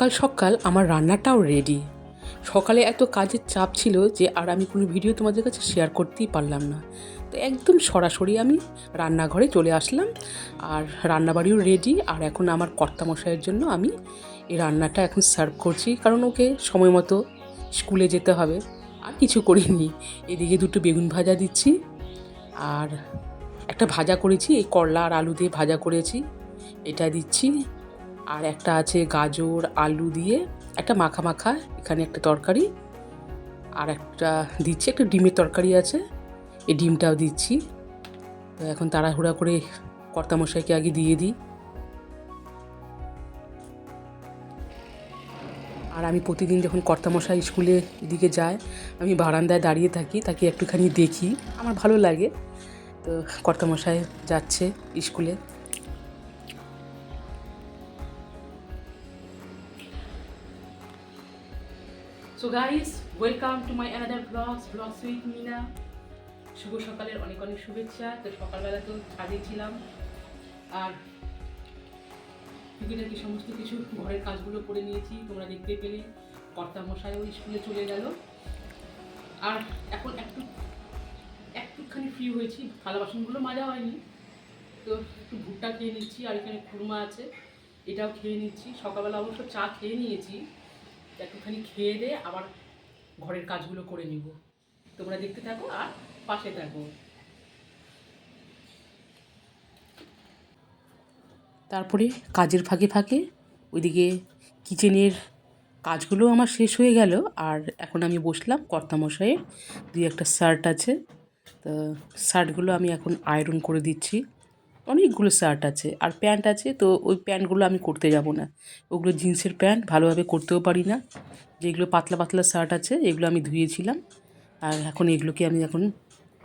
সকাল সকাল আমার রান্নাটাও রেডি। সকালে এত কাজের চাপ ছিল যে আর আমি কোনো ভিডিও তোমাদের কাছে শেয়ার করতেই পারলাম না। তো একদম সরাসরি আমি রান্নাঘরে চলে আসলাম, আর রান্নাবাড়িও রেডি। আর এখন আমার কর্তামশাইয়ের জন্য আমি এই রান্নাটা এখন সার্ভ করছি, কারণ ওকে সময় মতো স্কুলে যেতে হবে। আর কিছু করিনি, এদিকে দুটো বেগুন ভাজা দিচ্ছি, আর একটা ভাজা করেছি, এই করলা আর আলু দিয়ে ভাজা করেছি, এটা দিচ্ছি। আর একটা আছে গাজর আলু দিয়ে একটা মাখা মাখা, এখানে একটা তরকারি। আর একটা দিচ্ছি, একটা ডিমের তরকারি আছে, এই ডিমটাও দিচ্ছি। তো এখন তাড়াহুড়া করে কর্তামশাইকে আগে দিয়ে দিই। আর আমি প্রতিদিন যখন কর্তামশাই স্কুলে এদিকে যায়, আমি বারান্দায় দাঁড়িয়ে থাকি, তাকে একটুখানি দেখি, আমার ভালো লাগে। তো কর্তামশাই যাচ্ছে স্কুলে। So guys, welcome to my another blogs with Meena. শুভ সকালের অনেক অনেক শুভেচ্ছা। তো সকালবেলা তো ছাদে ছিলাম, আর টুকিটাকি সমস্ত কিছু ঘরের কাজগুলো করে নিয়েছি, তোমরা দেখতে পেলে। কর্তামশাইও স্কুলে চলে গেল, আর এখন একটুখানি ফ্রি হয়েছি, থালা বাসনগুলো মাজা হয়নি। তো একটু ভুট্টা খেয়ে নিচ্ছি, আর এখানে খুরমা আছে, এটাও খেয়ে নিচ্ছি। সকালবেলা অবশ্য চা খেয়ে নিয়েছি, একটুখানি খেয়ে দিয়ে আবার ঘরের কাজগুলো করে নিব। তোমরা দেখতে থাকো আর পাশে থাকো। তারপরে কাজের ফাঁকে ফাঁকে ওইদিকে কিচেনের কাজগুলো আমার শেষ হয়ে গেল, আর এখন আমি বসলাম। কর্তামশাইয়ের দুই একটা শার্ট আছে, তো শার্টগুলো আমি এখন আয়রন করে দিচ্ছি। অনেকগুলো শার্ট আছে আর প্যান্ট আছে, তো ওই প্যান্টগুলো আমি করতে যাব না, ওগুলো জিন্সের প্যান্ট, ভালোভাবে করতেও পারি না। যেগুলো পাতলা পাতলা শার্ট আছে এগুলো আমি ধুয়েছিলাম, আর এখন এগুলোকে আমি এখন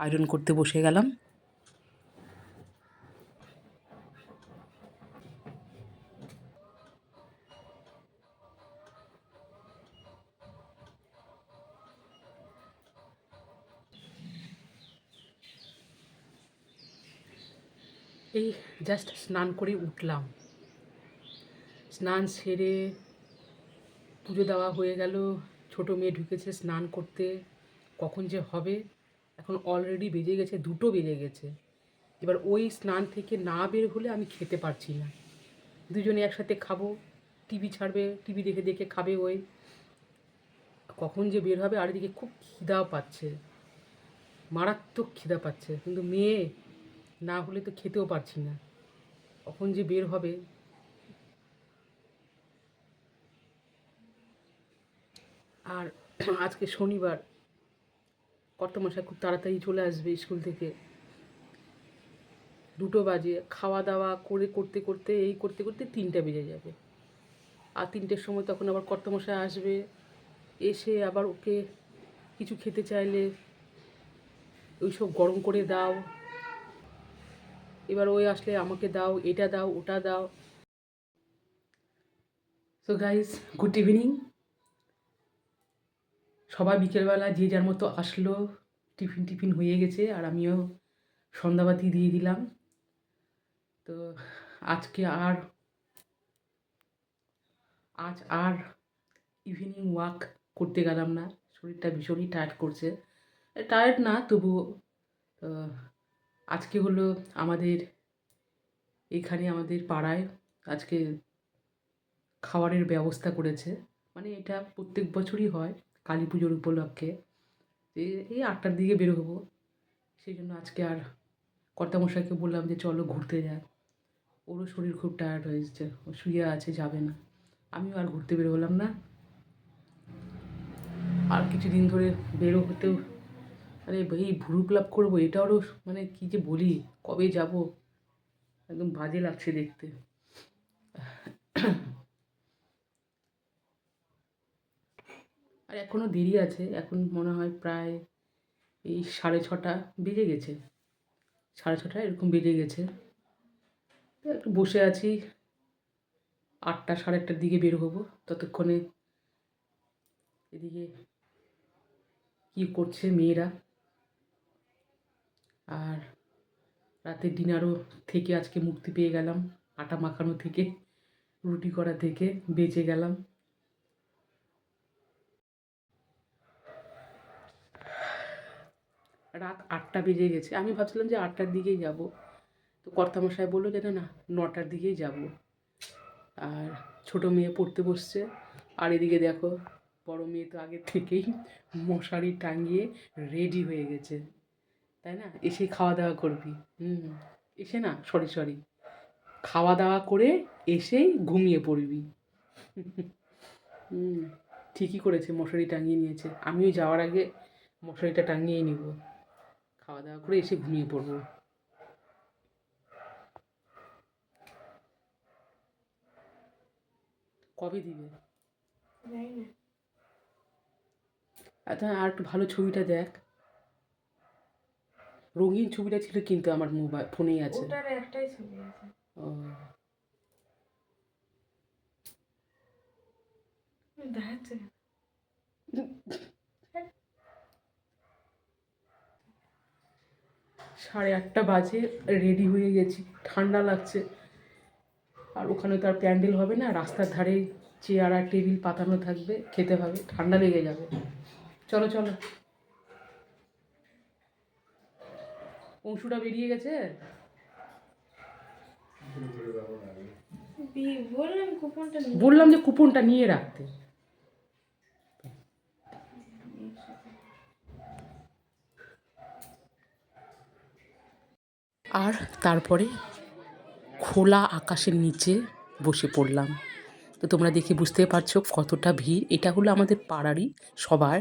আয়রন করতে বসে গেলাম। এই জাস্ট স্নান করে উঠলাম, স্নান সেরে পুজো দেওয়া হয়ে গেল। ছোটো মেয়ে ঢুকেছে স্নান করতে, কখন যে হবে, এখন অলরেডি বেজে গেছে, 2টো বেজে গেছে। এবার ওই স্নান থেকে না বের হলে আমি খেতে পারছি না। দুজনে একসাথে খাবো, টিভি ছাড়বে, টিভি দেখে দেখে খাবে ওই, কখন যে বের হবে। আর এদিকে খুব খিদাও পাচ্ছে, মারাত্মক খিদা পাচ্ছে, কিন্তু মেয়ে না হলে তো খেতেও পারছি না, কখন যে বের হবে। আর আজকে শনিবার, কর্তামশাই খুব তাড়াতাড়ি চলে আসবে স্কুল থেকে, 2টো বাজে। খাওয়া দাওয়া করে করতে করতে এই করতে করতে 3টা বেজে যাবে। আর 3টের সময় তখন আবার কর্তামশাই আসবে, এসে আবার ওকে কিছু খেতে চাইলে ওই সব গরম করে দাও, এবার ওই আসলে আমাকে দাও, এটা দাও, ওটা দাও। So guys, good evening. সবাই বিকেলবেলা যে যার মতো আসলো, টিফিন টিফিন হয়ে গেছে, আর আমিও সন্ধ্যাবাতি দিয়ে দিলাম। তো আজকে আর আজ আর ইভিনিং ওয়াক করতে গেলাম না, শরীরটা ভীষণই টায়ার্ড করছে। টায়ার্ড না তবুও। আজকে হলো আমাদের এখানে, আমাদের পাড়ায় আজকে খাবারের ব্যবস্থা করেছে। মানে এটা প্রত্যেক বছরই হয় কালী পুজোর উপলক্ষে। এই 8টার দিকে বের হবো, সেই জন্য আজকে আর কর্তামশাইকে বললাম যে চলো ঘুরতে যাই। ওরও শরীর খুব টায়ার্ড হয়েছে, ও শুয়ে আছে, যাবে না। আমিও আর ঘুরতে বের হলাম না। আর কিছুদিন ধরে বেরো হতেও, আরে এই ভুরু ক্লাব করবো, এটাও মানে কী যে বলি, কবে যাব, একদম বাজে লাগছে দেখতে। আর এখনও দেরি আছে, এখন মনে হয় প্রায় এই 6:30 বেজে গেছে, 6:30 এরকম বেজে গেছে। তো একটু বসে আছি, 8টা 8:30টার দিকে বের হবো। ততক্ষণে এদিকে কী করছে মেয়েরা, আর রাতের ডিনারও থেকে আজকে মুক্তি পেয়ে গেলাম, আটা মাখানো থেকে, রুটি করা থেকে বেঁচে গেলাম। রাত 8টা বেজে গেছে। আমি ভাবছিলাম যে 8টার দিকেই যাব, তো কর্তামশাই বললো যে না না 9টার দিকেই যাব। আর ছোটো মেয়ে পড়তে বসছে, আর এদিকে দেখো বড় মেয়ে তো আগে থেকেই মশারি টাঙিয়ে রেডি হয়ে গেছে, তাই না? এসে খাওয়া দাওয়া করবি। এসে না সরি খাওয়া দাওয়া করে এসেই ঘুমিয়ে পড়বি। ঠিকই করেছে, মশারি টাঙিয়ে নিয়েছে। আমিও যাওয়ার আগে মশারিটা টাঙিয়েই নিব, খাওয়া দাওয়া করে এসে ঘুমিয়ে পড়বো। কবে দিবে? আচ্ছা, আর একটু ভালো ছবিটা দেখ। রঙিন ছবিটা ছিল কিন্তু আমার মোবাইল ফোনেই আছে। ওটার একটাই ছবি আছে। ও দেখাচ্ছে 8:30 বাজে, রেডি হয়ে গেছি, ঠান্ডা লাগছে। আর ওখানে তো আর প্যান্ডেল হবে না, রাস্তার ধারে চেয়ার আর টেবিল পাতানো থাকবে, খেতে হবে, ঠান্ডা লেগে যাবে। চলো চলো। অংশুটা বেরিয়ে গেছে। বললাম যে কুপনটা নিয়ে রাখতে। আর তারপরে খোলা আকাশের নিচে বসে পড়লাম। তো তোমরা দেখে বুঝতে পারছো কতটা ভিড়। এটা হলো আমাদের পাড়ারই সবার,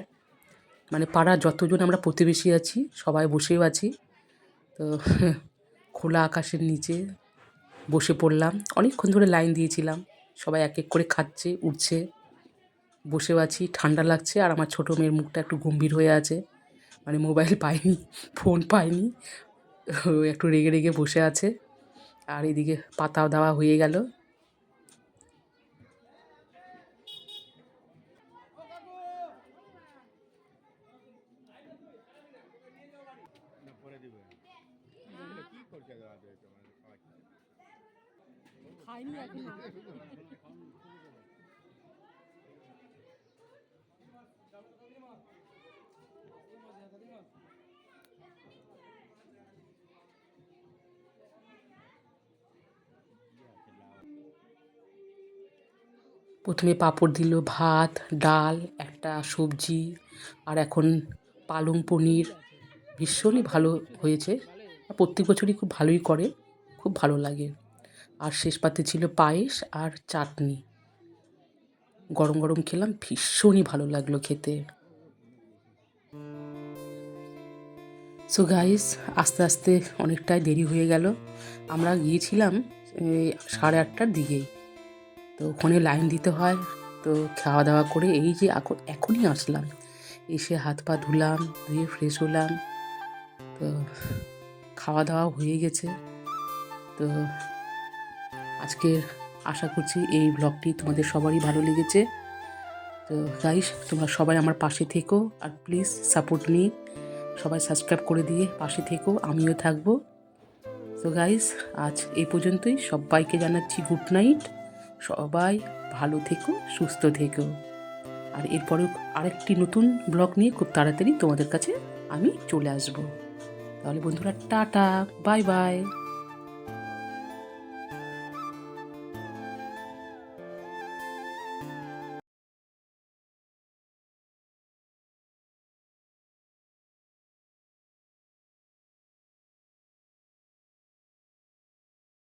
মানে পাড়ার যতজন আমরা প্রতিবেশী আছি সবাই বসেও আছি। তো খোলা আকাশের নিচে বসে পড়লাম। অনেকক্ষণ ধরে লাইন দিয়েছিলাম, সবাই এক এক করে খাচ্ছে উঠছে, বসেও আছি, ঠান্ডা লাগছে। আর আমার ছোটো মেয়ের মুখটা একটু গম্ভীর হয়ে আছে, মানে মোবাইল পাইনি, ফোন পাইনি, একটু রেগে রেগে বসে আছে। আর এদিকে পাতাও দেওয়া হয়ে গেল। প্রথমে পাঁপড় দিল, ভাত, ডাল, একটা সবজি, আর এখন পালং পনির। ভীষণই ভালো হয়েছে, প্রত্যেক বছরই খুব ভালোই করে, খুব ভালো লাগে। আর শেষ পাতে ছিল পায়েস আর চাটনি, গরম গরম খেলাম, ভীষণই ভালো লাগলো খেতে। সো গাইস, আস্তে আস্তে অনেকটাই দেরি হয়ে গেল। আমরা গিয়েছিলাম 8:30টার দিকেই, তো ওখানে লাইন দিতে হয়। তো খাওয়া দাওয়া করে এই যে এখনই আসলাম, এসে হাত পা ধুলাম, ধুয়ে ফ্রেশ হলাম। তো খাওয়া দাওয়া হয়ে গেছে। তো আজকের আশা করছি এই ব্লগটি তোমাদের সবারই ভালো লেগেছে। তো গাইস, তোমরা সবাই আমার পাশে থেকো, আর প্লিজ সাপোর্ট মি, সবাই সাবস্ক্রাইব করে দিয়ে পাশে থেকো, আমিও থাকবো। তো গাইস, আজ এই পর্যন্তই। সবাইকে জানাচ্ছি গুড নাইট। সবাই ভালো থেকো, সুস্থ থেকো। আর এরপরেও আরেকটি নতুন ব্লগ নিয়ে খুব তাড়াতাড়ি তোমাদের কাছে আমি চলে আসবো। তাহলে বন্ধুরা, টাটা, বাই বাই।